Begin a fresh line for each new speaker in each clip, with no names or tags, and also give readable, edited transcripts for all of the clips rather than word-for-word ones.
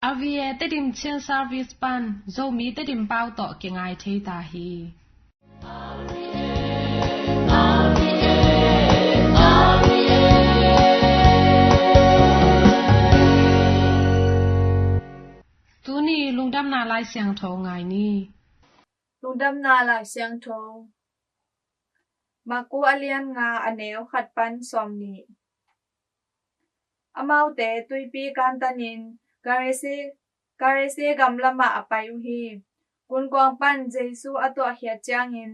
avie te dim chen service pan zo mi te dim pau to ke ngai thei ta hi tu ni lungdam na lai siang tho ngai ni
lungdam na lai siang tho maku alian nga aneu khat pan som ni amau te tuipi kan tanin garese gamlama apai hi kun kwang pan jesu ato hia changin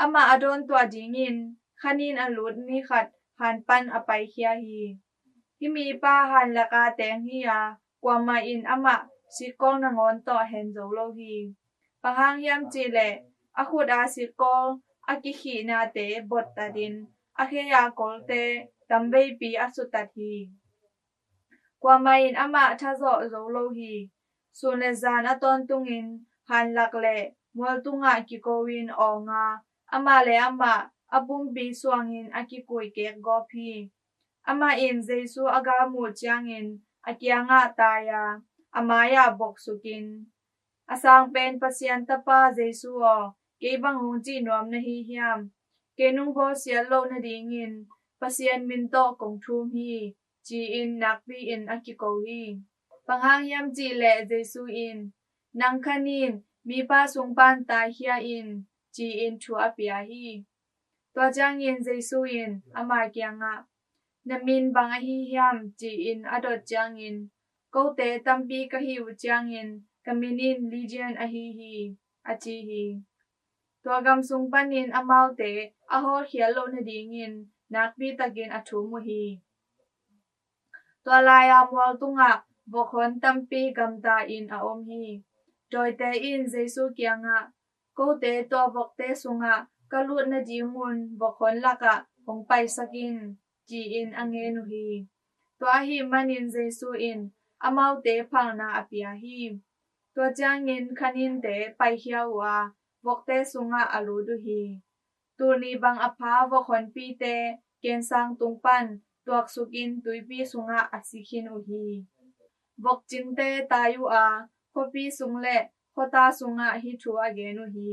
ama adon to dingin khanin alut mi khat han pan apai hia hi himi pa han laka teng hi ya kwama in ama sikong na ngon to hen zo lo hi pahang yam chi le akhut a sikong akikhi na te bot tadin akheya kolte tambei pi asutat hi kwama in ama thazo zo lo hi sunezan aton tungin han lakle mol tunga kikowin onga ama le ama apum bi suangin akikui kek gopi ama in jesu aga mu chiangin akianga taya amaya boksukin asang pen pasian tapa jesu o keibang hungji nuam na hi hiam kenung bo sial lo na dingin pasian minto kong thum hi ji in nakpi in akiko hi panghang yam ji le jesu in nangkhanin mi pa sungpan tai hia in ji in thu apia hi to jang in jesu in ama kyanga namin bang a hi hiam ji in adot jang in ko te tampi ka hi u jang in kaminin legion a hi achi hi to gam sungpanin amau te ahor hialo na dingin nakpi takin athu mu hi to laya mol tunga bokhon tampi gamta in a om hi toy te in jesu kyanga ko te to bokte sunga kalut na dingun bokhon laka hongpai sakin ji in angenu hi to a hi manin jesu in amau te phang na apia hi to jangin khanin te pai hiawa bokte sunga aludu hi turni bang apha bokhon pi te kensang tungpan tuak sukin tuipi sunga asikhin uhi bok jingte tayu a khopi sungle khota sunga hi thu agenu hi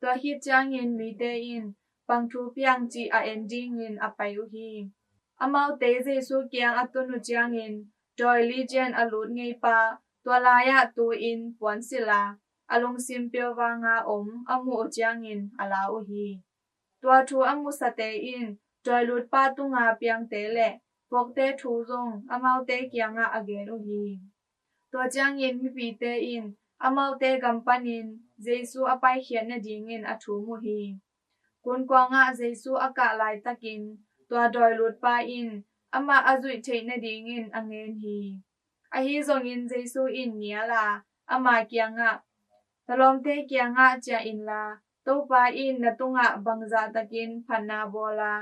to hi changin mi te in pangthu piang chi a ending in apayu hi amau te jesu kyang atunu changin joy legion alut ngei pa to laya tu in ponsila alung simpyo wanga amu changin ala uhi to thu amu sate in joy lut pa tunga piang te le pokte thu zong amau te kyanga again uhi to changin mi pi te in amau te gampanin jesu apai hian na dingin athu mu hi kun kwanga jesu aka lai takin to doi lut pa in ama azui theina dingin angen hi a hi zong in jesu in niala ama kyanga talom te kyanga cha in la to pa in natunga bangza takin phanna bola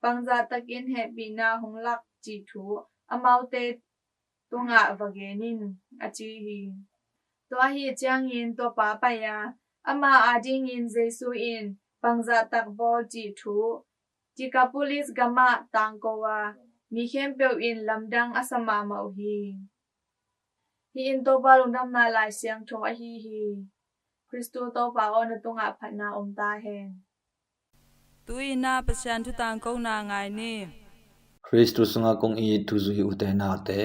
bangza takin happy na honglak chi thu amau te tunga vagenin achi hi to hi changin to pa pa ya ama ading in jesu in bangza tak bol chi thu chika police gama tangkowa mi khem pe in lamdang asama mau hi in to ba lungdam na lai siang tho a hi Kristo to pa on tunga phatna ta hen
tuina pasyan thu tang ko na ngai ni
Kristus nga kong i tuzu hi ute na te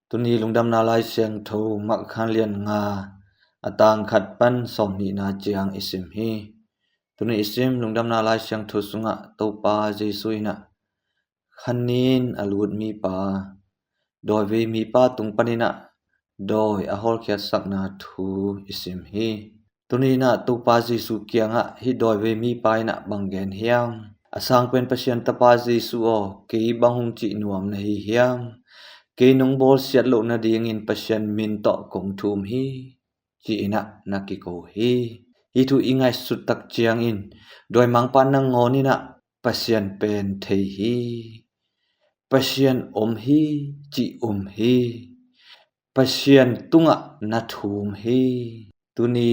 tuni lungdam na lai siang tho mak khan lian nga atang khat pan som ni na chiang isim hi tuni isim lungdam na lai siang tho sunga to pa jesu ina khanin alut mi pa doi ve mi pa tung panina doi ahol khia sakna thu isim hi tuni na to pa jesu kyanga hi doi ve mi pa ina banggen hiam asang pen pasien tapa jesu o ke bangung chi nuam na hi hiam ke nong bol siat lo na ding in pasien min to kong thum hi chi ina nakiko hi thu ingai sut tak chiang in doi mang pan nang ngoni na pasien pen thei hi pasien hi chi hi pasien tunga na thum hi tuni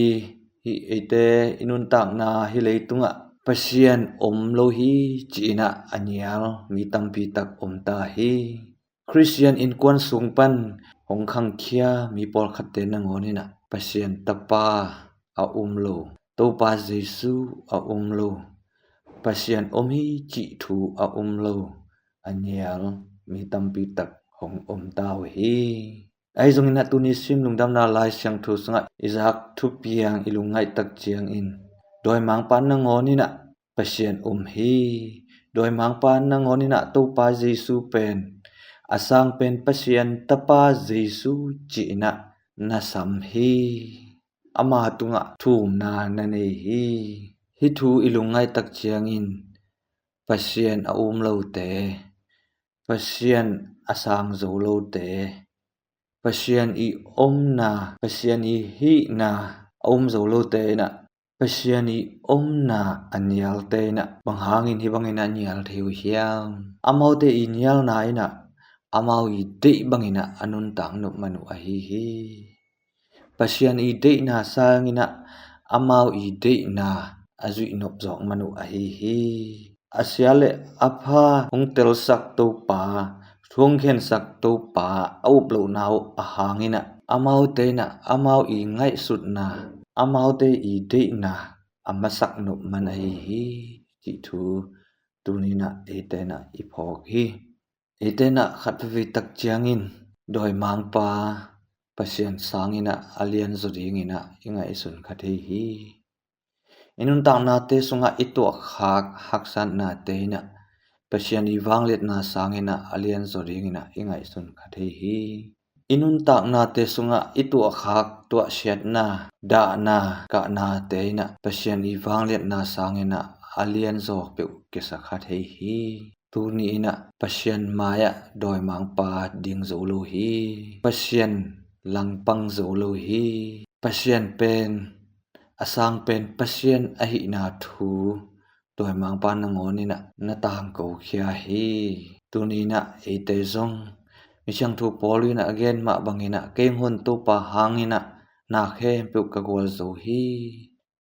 hi ete inun tak na hi leitunga pasien lo hi china anyal mi tampi tak ta hi Christian in kwan sungpan หงคังเคียมีปอลขัดเตนงอนี่นะปัสยันตปาอาโลตูปาเยซูอาโลปัสยันฮีจิทูอาโลอันยาลมีตัมปีตักหงตาวฮีไอซงอินะตุนิซิมลุงดำนาลายเสียงทุสงะอิซักทุเปียงอิลุงไงตักเจียงอินโดยมังปานนงอนี่นะปัสยันฮีโดยมังปานนงอนี่นะตูปาเยซูเป็นasang pen pasien tapa Jesu cina nasam hi ama tunga thum na nane hi thu ilungai tak chiangin pasien a lo te pasien asang zo lo te pasien I na pasien I hi na zo lo te na pasien I na anyal te na banghangin hi bangin anyal theu hiam amau te inyal na ina amau I de bangina anun tang no manu ahi pasian I de na sangina amau I de na azui nop zong manu ahi asiale apha hungtel sak to pa thongkhen sak to pa aup lo nau ahangina amau te na amau I ngai sut na amau te I de na amasak no man ahi chi thu tunina etena iphok hi etena khatvi tak chiangin doi mang pa pasien sangina alian zodingina inga isun khathi hi inun tang na te sunga itu khak haksan na te na pasien iwanglet na sangina alian zodingina inga isun khathi hi inun tak na te sunga itu khak to shet na da na ka na te na pasien iwanglet na sangina alian zo pe kesa khathi hi tu ni ina pasien maya doi mang pa ding zo lo hi pasien langpang zo lo hi pasien pen asang pen pasien ahi na thu doi mang pa na ngoni na tang ko khia hi tu ni na ete zong mi chang thu polina again ma bangina keng hon to pa hangina na khe pe ka gol zo hi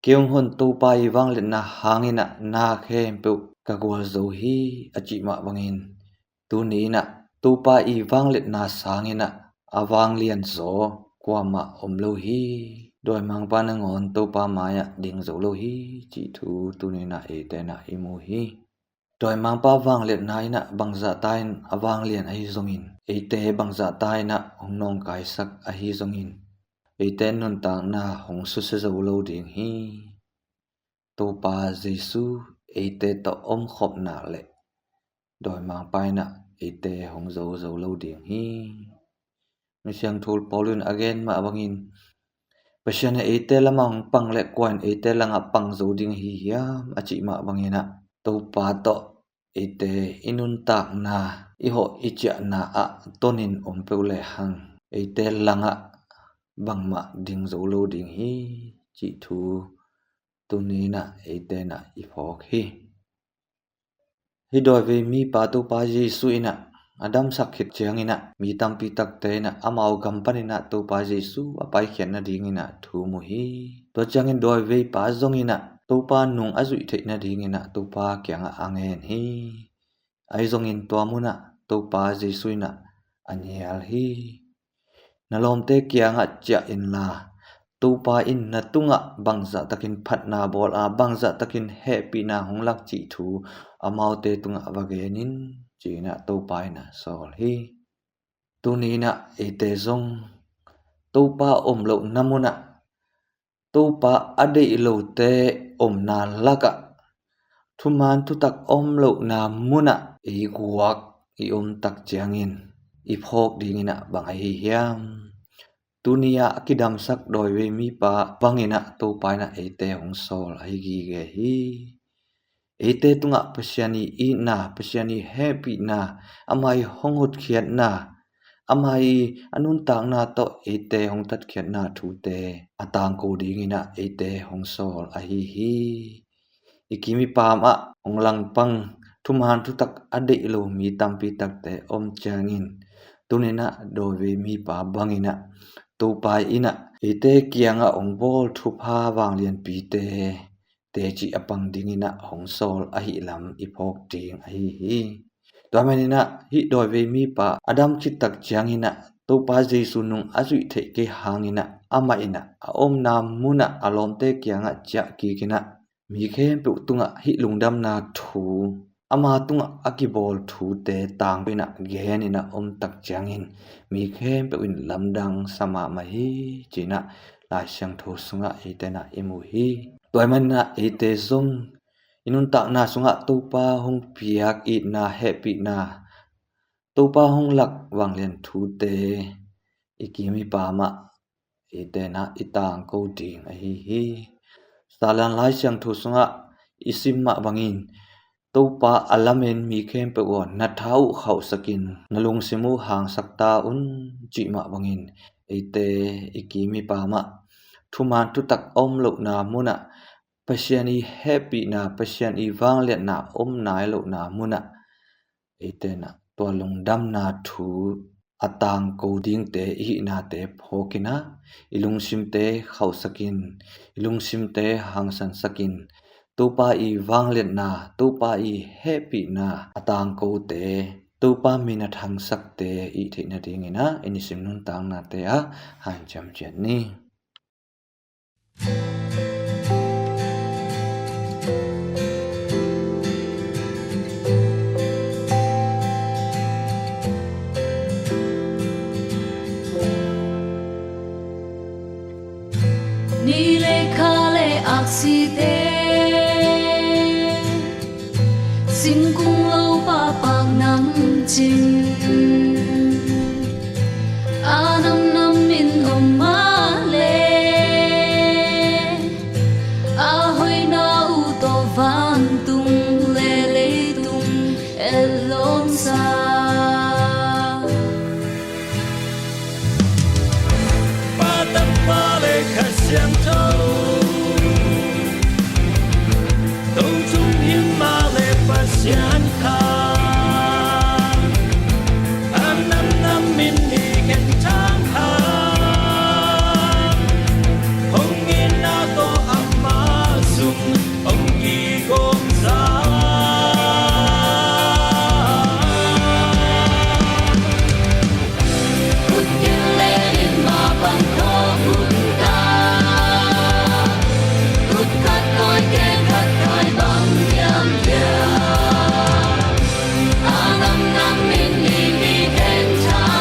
keng hon to pa I wang le na hangina na khe pe kagwal zo hi achi ma bangin tu ni na tu pa I wang let na sangina awang lian zo kwa ma lo hi doi mang pa na ngon tu pa maya ding zo lo hi chi thu tu ni na ete na imu hi doi mang pa wang let na ina bangza tain awang lian ahi zongin ete bangza tai na hongnong kai sak ahi zongin ete nun tang na hong su se zo lo ding hi tu pa Jesu ete to khop na le doi mang pai na ete hong zo zo lo ding hi mi siang thul polun again ma bangin pasian ete lamang pang le kwan ete langa pang zo ding hi hiam achi ma bangina to pa to ete inun tak na iho icha na a tonin pe le hang ete langa bangma ding zo lo ding hi chi thu tunina ete na iphok hi doi ve mi pa to pa Jesu ina adam sakhit chiang ina mi tampi tak te na amau gampani na to pa Jesu apai khian na ding ina thu mu hi to chang in doi ve pa zong ina to pa nung azui the na ding ina to pa kyang angen hi ai zong in to muna to pa Jesu ina anyal hi nalom te kyang cha in la tu pa in na tunga bangza takin phatna bol a bangza takin happy na honglak chi thu amau te tunga wagenin china tu pa na sol hi tuni na ete zong tu pa lo namuna tu pa ade lo te na laka thuman tu tak lo na muna I guak I tak chiangin I phok dingina bang hi hiam tunia kidam sak doi we mi pa bangina to pa na ete hong sol ai gi ge hi ete tunga pasiani I na pasiani happy na amai hongot khiat na amai anun tang na to ete hong tat khiat na thu te atang ko dingina ete hong sol ai hi ikimi pa ma hong lang pang thuman thu tak ade lo mi tampi tak te changin tunina doi we mi pa bangina tu pai ina ete kianga ongbol thu pha wang lian pi te chi apang dingina hong sol ahi lam iphok ting ahi hi tomenina hi doi ve mi pa adam chit tak chiangina to pa Jesu nung azui the ke hangina ama ina om na muna alom te kyanga cha ki kina mi khem pe tunga hi lungdam na thu ama tunga akibol thu te tang pina genina om tak changin mi khem pe win lamdang sama ma hi china la sang tho sunga itena imu hi toimanna ite zong inun tak na sunga topa hong piak i na happy na topa hong lak wanglen thu te ikimi pa ma itena itang ko ding a hi salan lai sang tho sunga isim ma bangin topa alamen mi khem pe won na thau khau sakin nalung simu hang sakta un chi ma bangin ite ikimi pa ma thuman tu tak om lo na muna pasiani happy na pasiani wanglet na om nai lo na muna itena to lungdam na thu atang coding te hi na te phokina ilung sim te khau sakin ilung sim te hang san sakin topa I wanglet na topa I happy na atang ko te topa minat hang sak te I thina dingina inisim nun tang na te a han cham chen ni
Aksite Sinh cung lâu ba bạc nắng chinh A năm năm min om ma le A hoi na u to van tung le le tung elom sa
Ba tâm ba le khasiam thâu Yan ka Anam nam min mi ken chang ha Hong in na to amma sum Ông ki gom sa
Put you let in ma bang ko put ta Put kat koi ken kat koi bang yam ya Nam nam min đi khen chang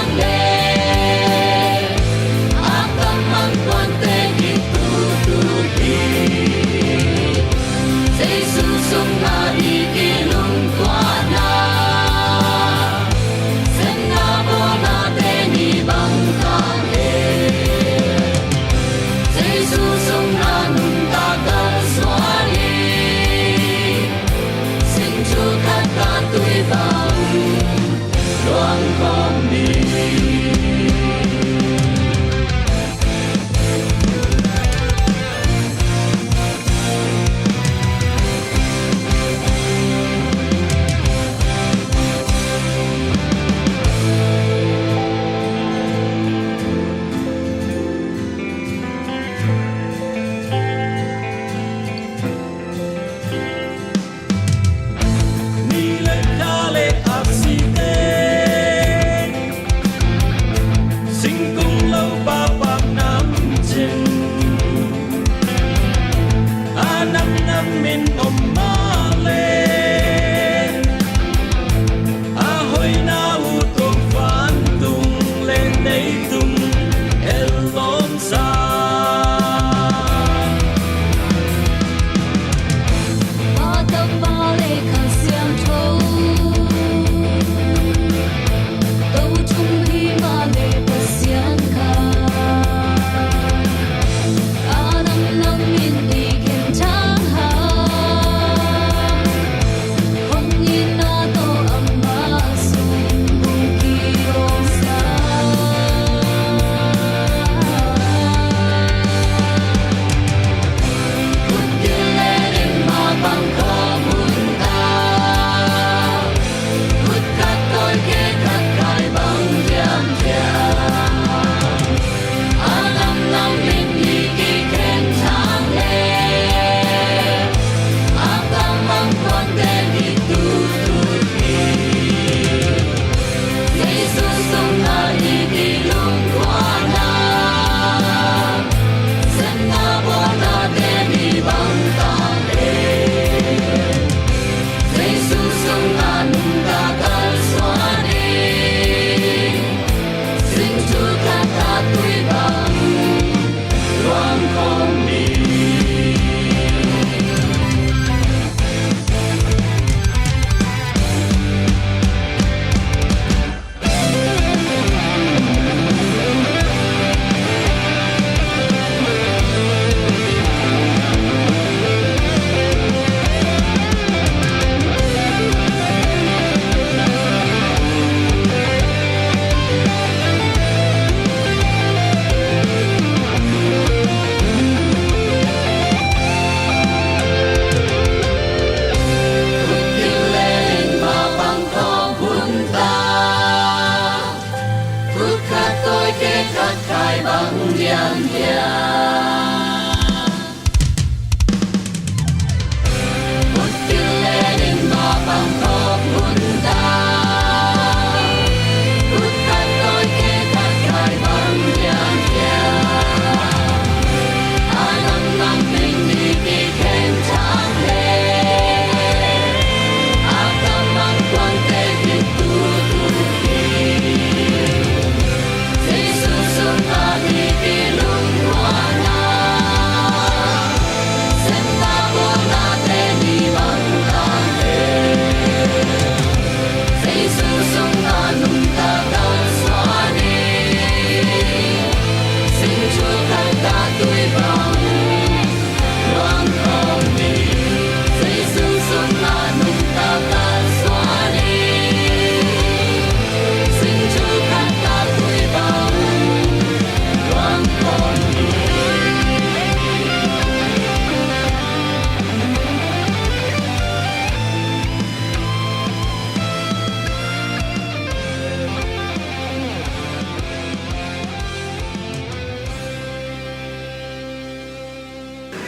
ha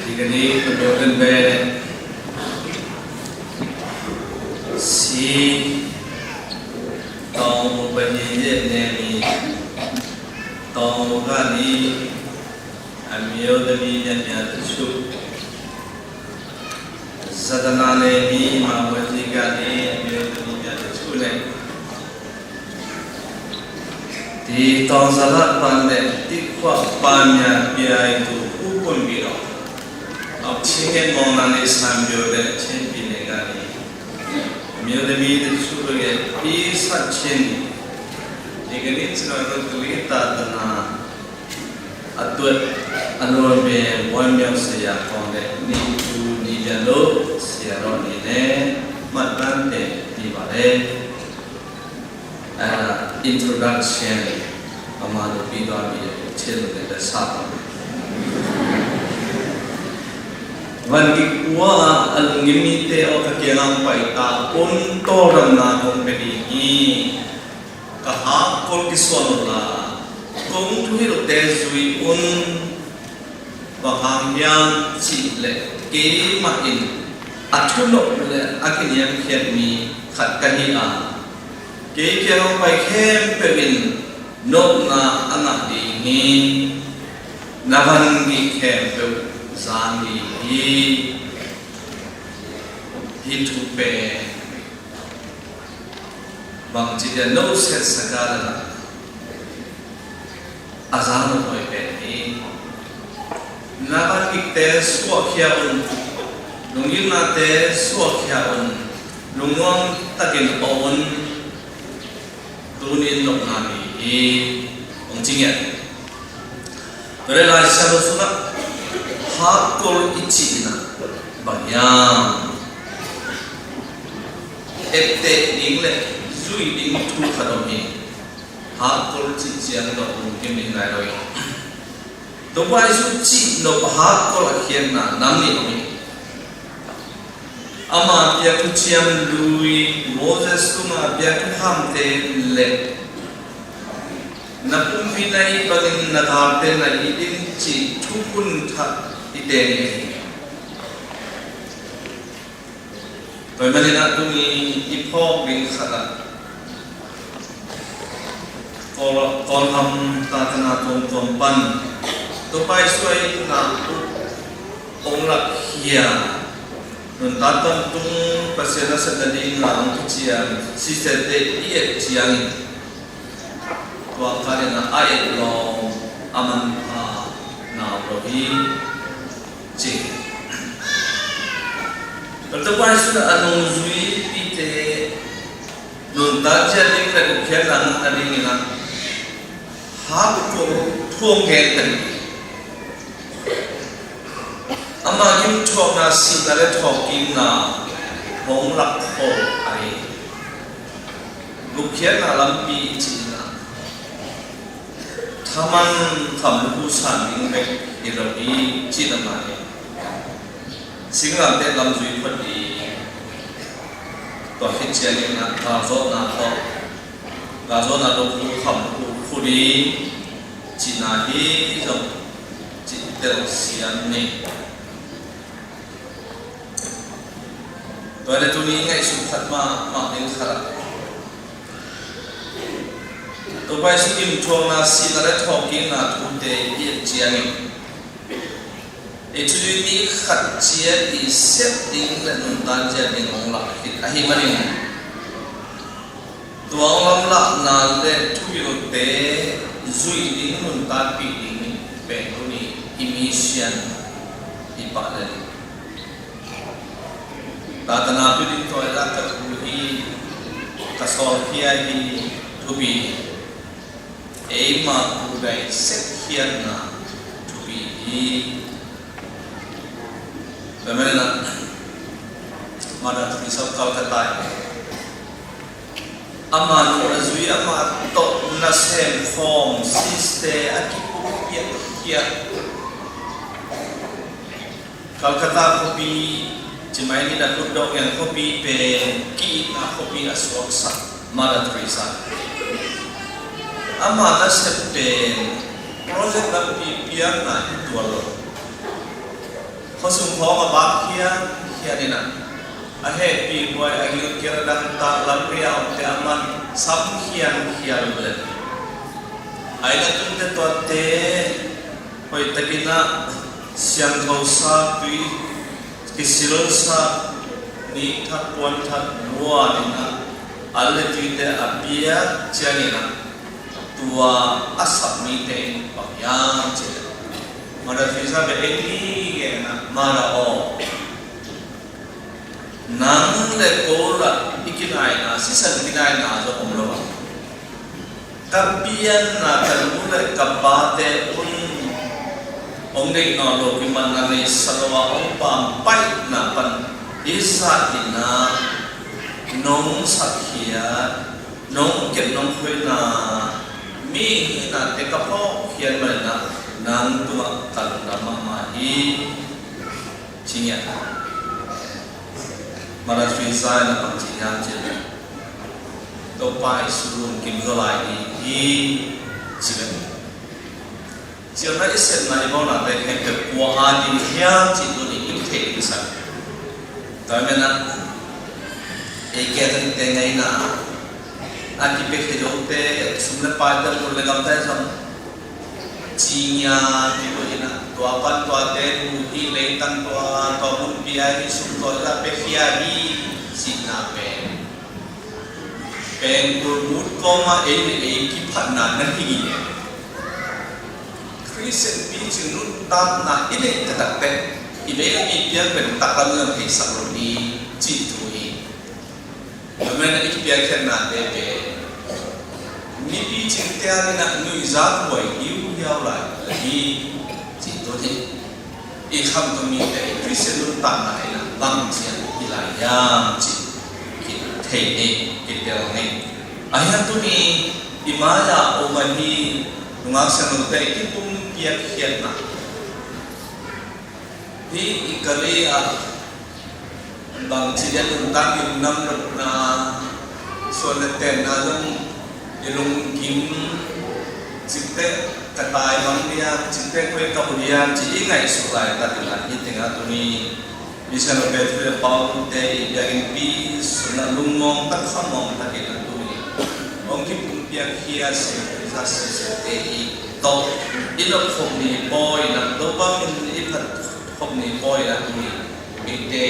thì cái này tôi biểu lên về si tàu bên gì này mi tàu cái đi anh yêu đời mi nhà nhà chú Satana này mi mà bên gì cái đi anh yêu đời mi nhà chú này thì tàu ra lát pan này tích qua pan nhà bia itu upon biro अब छेके मौनाने साम्योदे छेन पिने गानी म्योदे भी शुरू के पीसा छेन लेकिन इस बार तो लिखता तना अद्वैत अनुरंभे वन्य से या कौने नीचू नीजलो सियारो नीने मतबांते दीवारे introduction हमारे पीड़ा भी छेन के साथวันที่ว่าอันนี้มีเตอตะเกียงไปตาปนโตรำนาคงเป็นนี้ก็หาคนที่ส่วนละคงทุยรถเตจุยอุนบางอย่างจีเล่เกี่ยมาอินอัทุลกเล่อากินยังเขียนมีขัดกันที่เกี่ยวไปเข้มเป็นนกนาอันดีนี้นับวันนี้เข้มเป็นสามีที่ถูกเป็นบางทีจะโน้ตเสร็จสักการะอาจารย์หน่อยเป็นนี้นับวันเตะสวกเขียวลุงยินนาเตะสวกเขียวลุงน้องตะกินอ่อนตัวนี้นกนามีองค์จริงเนี่ยตัวเรื่องอะไรฉันรู้สึกนะhakul ichina banyak ete dingle zui ding tu khadomi hakul chichiang do mungkin mingai roi to bai su chi no hakul akhian na namni omi ama pia tu chiam lui moses tu ma pia tu hamte le napum vinai bagin na dharte na idin chi thupun tha ideni toy manina tuni ipok bin khala kon ham ta tana tom pan to pai suai na ong lak hia nun ta tam tung pasena sadani na ang chiang si sete ie chiang tua kare na ai lo aman pa na rohi chi pertemuan sudah anong zui pite nun taja ding na kukyalang ading na hapko tuong geten ama kim tuong na singale talking na hong lakho ay kukyan na lampi chi taman kamlu saning mek ilawi cinamani singlam te lam zui phadi to hichian na ga zo na do kamlu khuri china hi zo chitel sian ni to le tu ni ngai su khat ma eng khara to bai su kim chong na si na le talking na thu te ye chiang ni e chu ni khat chia di set ding le nun tan ja ni ngong la hit a hi mani to lam la na le thu yo te zui ding nun ta pi ding ni pe ko ni emission i pa le ta ta na pi ding to la ka thu hi ka so hi ai hi thu bi ema ugai sekhian na to be bagaimana mada risau Calcutta ama azui ama to na sem form siste akipu kia Calcutta kopi cimai ni dah dok yang kopi pe ki na kopi aswak sa mada Teresa ama na sepen project na pipian na itualo เขาสุ่มพอมาบักเฮียนี่นะอาเหตุปีบอยอายุเกิดดังตาลับเรียวแต่มันซ้ำเฮียเลยไอ้นั่นเป็นตัวเตะไปตะกินะเสียงเขาซาปีกิสิโรซานี่ทัดปวนทัดนัวนี่นะอะไรที่เตะอาเบียเจนี่นะตัวอาสับมีเตะบางอย่างเจมาดาฟิซาเบเอ็นนี่เกนะมาดาโอนังเลโกระอีกินไอนะสิสันกินไอนะจะอมโลkapian na kalmula kabate ong dei no lo kiman na ni salwa ong pampai na pan isa ina nong sakhia nong ket nong khoi na mi na te kapo khian ma na nang tua kal na ma hi chinya mara sui sai na pang chinya chen đâu phải sử dụng kim do lại thì chỉ là chỉ là ít xem này bao là để hiện thực của anh đi theo chỉ tôi đi im thể cái sao tại vì là cái cái ngày na anh đi biết cái đâu thế chúng ta phải được một lần gặp thế xong chỉ nhà thì tôi na tua pan tua tên đi lấy tăng tua bún bia đi xuống tua là biết kia đi chỉ na vềเป็นตัวมุดก็มาเองที่ผ่านนานนั่นที่คริสเตียนปีจึงรุ่นตามนาอิเลกตัดเป็นอิเลกมีเพียงเป็นตักเรื่องที่สักรุ่นนี้จิตตัวเองแล้วแม้ในที่เพียงแค่นั้นเองมีปีจึงเตียนนักนุยจักไว้ยิ้วเยาวไหลที่จิตตัวเองอีกคำตรงนี้แต่คริสเตียนรุ่นตามนาเนี่ยบางเสียงอีหลายอย่างจิตเทนี่กิจเดียวนี่อายันตุนีอิมาลาโอมันฮีนุ่งอาเซียนแต่ที่ปุ่มเกียร์เขียนนะที่อีกเลยบางทีเดียนตั้งอยู่น้ำรถนาส่วนเต็นนาลงลงกิมจิตเตกระต่ายบางเดียจิตเตคุยกับเดียจีไงสุดท้ายตัดกันที่ถึงตุนีbisa lebih pau dari yang pi sudah lumong tak samong tak kita tu ni. Mungkin pihak hias bisa sesuatu itu ilok hom ni boy nak dopa ipat hom ni boy nak tu ni. Ite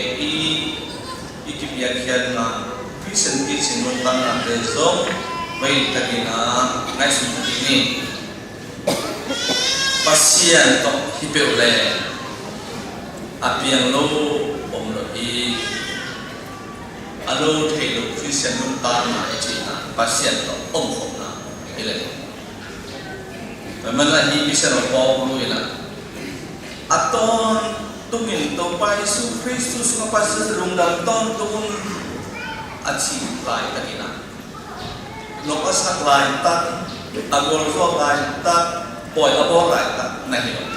iki pihak hias na pisen pisen nonton nak besok baik tak kita ngai seperti ini. Pasien tok hidup le. Api yang lo om lo i alo thầy lo Christian nun ta na chi na pasien to om hom na ile mà là hi bisa no po lu ina aton tungin to pa Yesu Kristus nga pasien lungdam ton tung achi lai ta ina lo pasak lai ta agol so lai ta boy abor lai ta na hi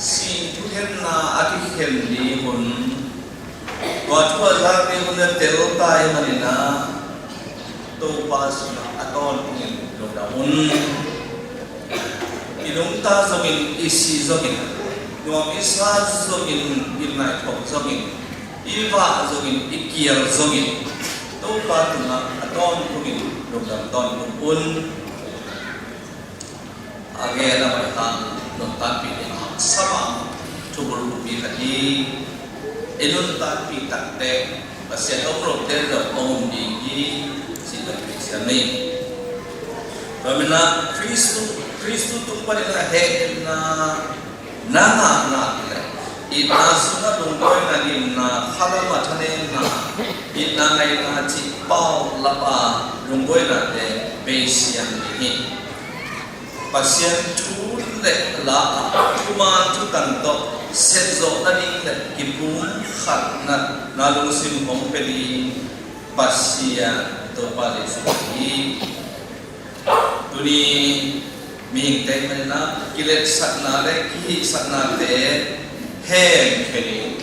si tu hen na aki hen ni hun wa chua la ni hun na tero tai manina to pas na aton ngin lo da hun ilung ta zongin isi zongin nuam isa zongin ilnai thok zongin iwa zongin ikier zongin to pa tu na aton ngin lo da ton hun age na mai ta lo ta pi sama tubul ubi tadi elon tapi takte pasien obrol terdo om dingi sila kristiani pamena Kristu tu pada he na nana na ina sunga dongoi na na khalama thane na ina ngai na chi pau lapa dongoi na de besian ni pasien tu le la cuma tu tanto senzo tadi le kipun khat na lu sim hom peli pasien to pale suki tuni ming te mena kilet sakna le ki sakna te hem kheli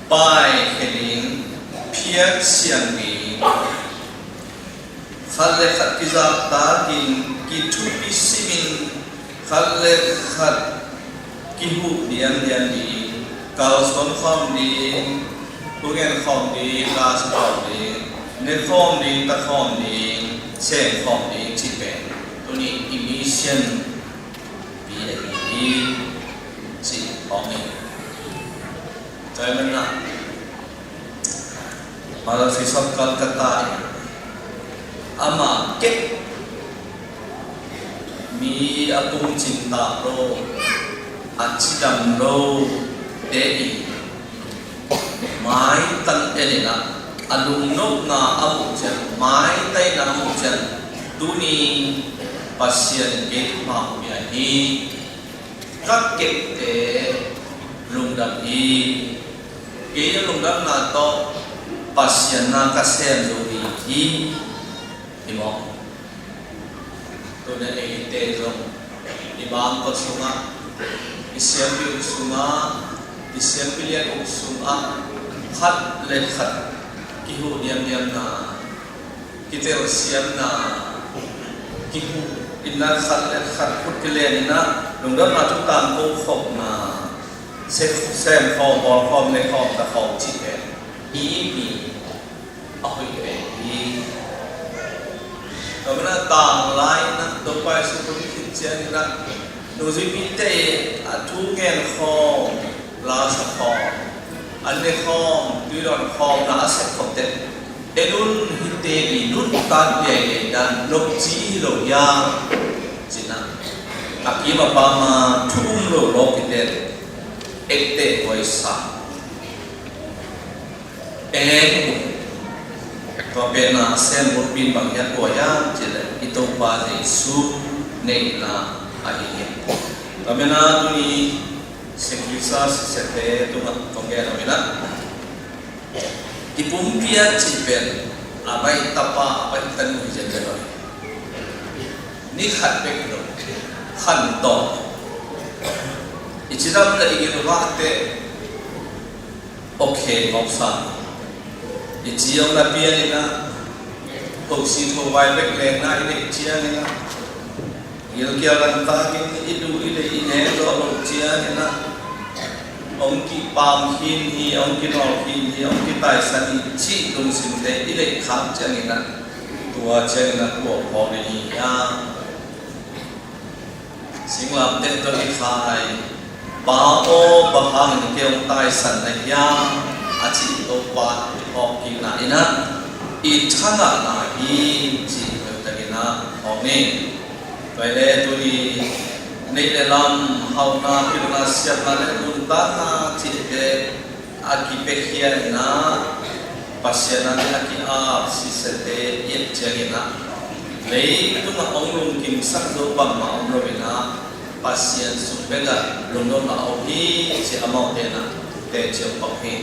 pai kheli phiat siang ni khalle khat kiza ta kin ki thu pi simin khalle khat ki hu dian dian ni cao xuân khom đi bữa nghe khom đi ca khom đi nên khom đi ta khom đi xem khom đi chỉ về tôi đi emission vì là đi chỉ khom đi cho nên là mà là phi sắp cần cắt tay ama kết mi apung cinta ro achidam ro dei mai tan elena alung nop na amu chen mai tai na amu chen tuni pasien ke ma ya hi các kep te lung dam hi ke lung dam na to pasien na ka sen zo hi Imam, tu nak ite zong, imam ko sunga, isyampi sunga, isyampi liat sunga, khat le khat, kihu diam na, kita siam na, kihu inna khat le khat kut kelen na, lungdam na tu tam ko khop na, sem khom le khom ta khom chi ke, ini, apa ini? Kami nak tang lain nak dopai seperti kincian nak nuzi binte atu ngen khom la sakhom ane khom tuiron khom la sakhom te edun hite bi nun tan ye dan lokji lo ya jina akima pama thum lo lokite ekte voisa và bên là xem một pin bằng nhát của ya chỉ là itu ba để su này là ai hiện và bên là tôi sekrisa sete tu mat tongge na bên là ipumpia chỉ bên abai tapa abai tan hui jen rồi ni khat bek lo khan to ichiram la igin wa te okay ngọc san ichiong na pia ni na hok si tho vai bek le na ile chia ni na il kia lan ta ki idu ile ine do lo chia ni na ông ki pam hin hi ông ki nol hin hi ông ki tai san chi dong sin te ile kham chia ni na tua chia ni na ko ko ni ya sing lam te to ki khai ba o ba hang ni ke ông tai san na ya achi to pa ok na ina I chana na hi chi ta na ong ni vậy le tu ni nei le lam hau na pi na siap na le nun ta na chi ke aki pe khia na pasien na aki a si se te yet che na le tu na ong lung kim sak do pa ma ong lo na pasien su be ga lung do na o hi chi amao te na te che pa hi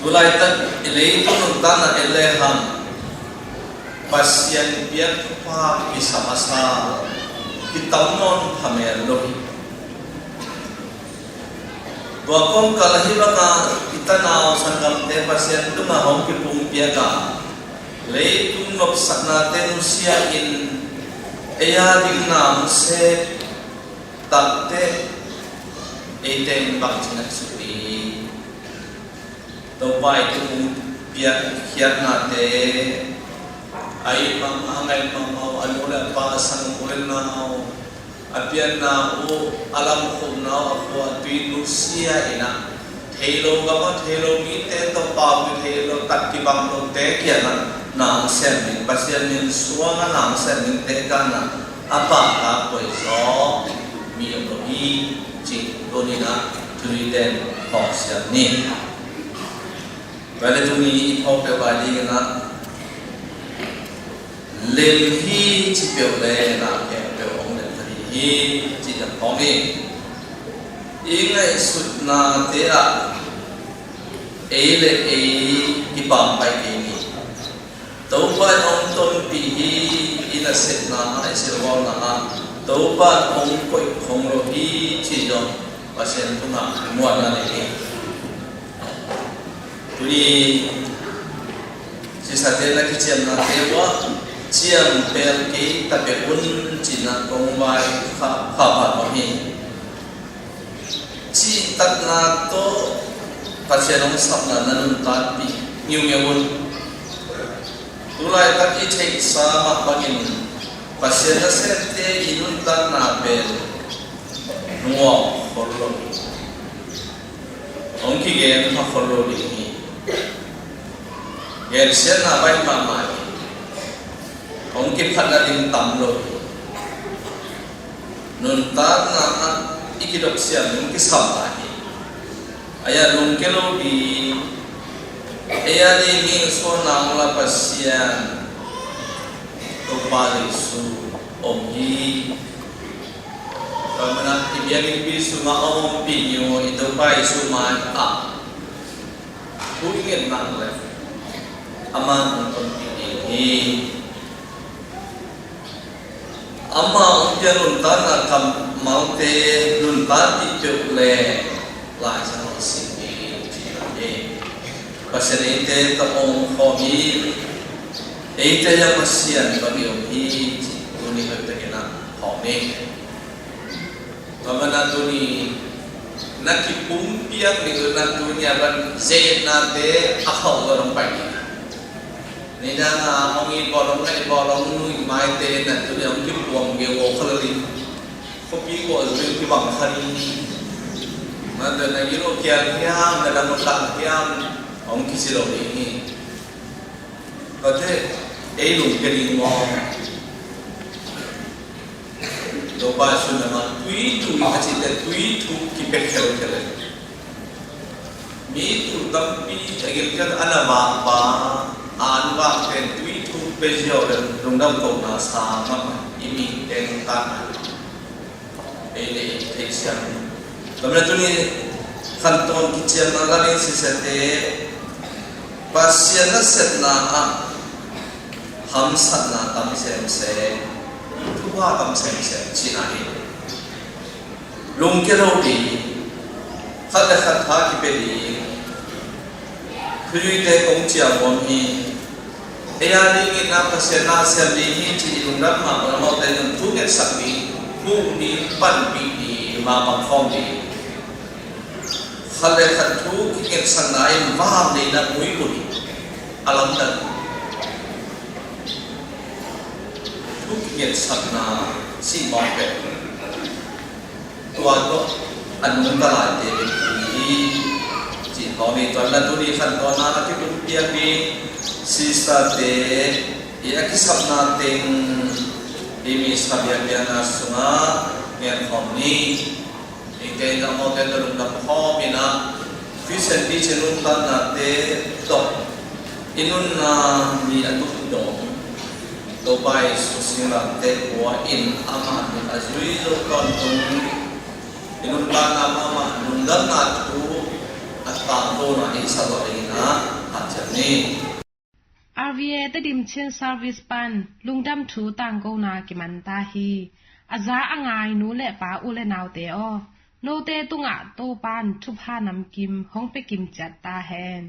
Tulai tan ilai tu nuntan na ilai ham pasien biar pa bisa masa kita non hamil lohi. Tua kom kalahi baka kita nao sangam te pasien tu na hong kipung biaga. Lei tu nop sakna te nusia in eya ding nam se takte eten bak chinak supi. Tàu bay cũng biết hiện na te ai mang ngày mang mau alo là ba sang kulen nào apian na o alam khum na o tui nusia ina thelo gama thelo mi te to pa mi thelo tat ki bang lo te kia na nam sen min pasien min suanga nam sen min te kana apa ka koi so mi lo hi chi do ni na tui den ho sia ni Vậy chúng mình học về bài đi na lên hi chỉ biểu lệ là biểu ông lên thì hi chỉ là có đi ý ngày sụt na thế à ấy là ấy cái bằng bài gì nhỉ tàu bài ông tôn bị hi ý là sệt na hay sệt vào na tàu bài ông coi không rồi hi chỉ cho và xem chúng ta mua na này Tuli sisa tela kichiam na tewa chiam pel ki tape un china kong vai kha kha pa hi chi tat na to pasianong sap na nanun tat pi ngiu ngiun tulai tak i thei sa ma pangin pasian na serte inun tat na bel nuo khorlo ongki gen ha khorlo ni gen sian na bai ma ma ongki phat na ding tam lo nun tat na ikidok sian nun ki sam ta hi aya lung ke lo di aya ni ni so na la pasian to pa le su om hi kamana ibiang bi su ma om pi nyo ito pa su ma a ku ingin nang le aman on pi ni amma untia nun ta na kam maute nun ta ti pe le la sa no si ni ti na e pasere te ta om ho mi e te ya pasian ba mi om hi ti ni ka te na ho me kamana tu ni nakipumpiak ni na tu nya ban ze na te a ho ga rong pai ni na na ong i bolong ngai bolong nu mai te na tu ni ong ki puang ge wo khalali ko pi ko zu ki bang khari ma da na yiro kya kyam na da mo ta kyam ong ki si lo ni ko te e lu ke ni mo do ba su na ma tui tu ma chi te tui tu ki pe khel khel mi tu tam pi agil kan ana ba ba an ba ten tui tu pe jio le rong dam ko na sa ma imi ten ta e le te sian kamna tu ni khan ton ki chen na la ni si se te pasien na set na a ham sat na tam sem se tu ba tam sem se chi na ni lung ke ro di khat la khat tha ki pe di khui te kong chia bom hi aya ni ni na pasien na sem ni hi chi lung dam ma ma mo te nun tu ke sak ni pu ni pan pi ni ma ma khom ni khat la khat thu ki ke san na in va ni na mui ku ni alam da nghiệt sạch na si mong pe tua to an mun ta lai te ni chỉ có ni to la tu ni khan to na la ki tu pia bi si sta te ya ki sap na ting imi sabia bia na sunga ngen khom ni ke na mo te lu na kho mi na fi sen bi chen nun ta na te to inun na ni atu do to bai su sing la te kwa in ama ni azui lo kon tung inun ta na ama nun dan na tu atta to na i sa lo ina achani
RVA te dim chen service pan lungdam thu tang ko na ki man ta hi aza angai nu le pa u le naw te o no te tunga to pan thu pha nam kim hong pe kim chat ta hen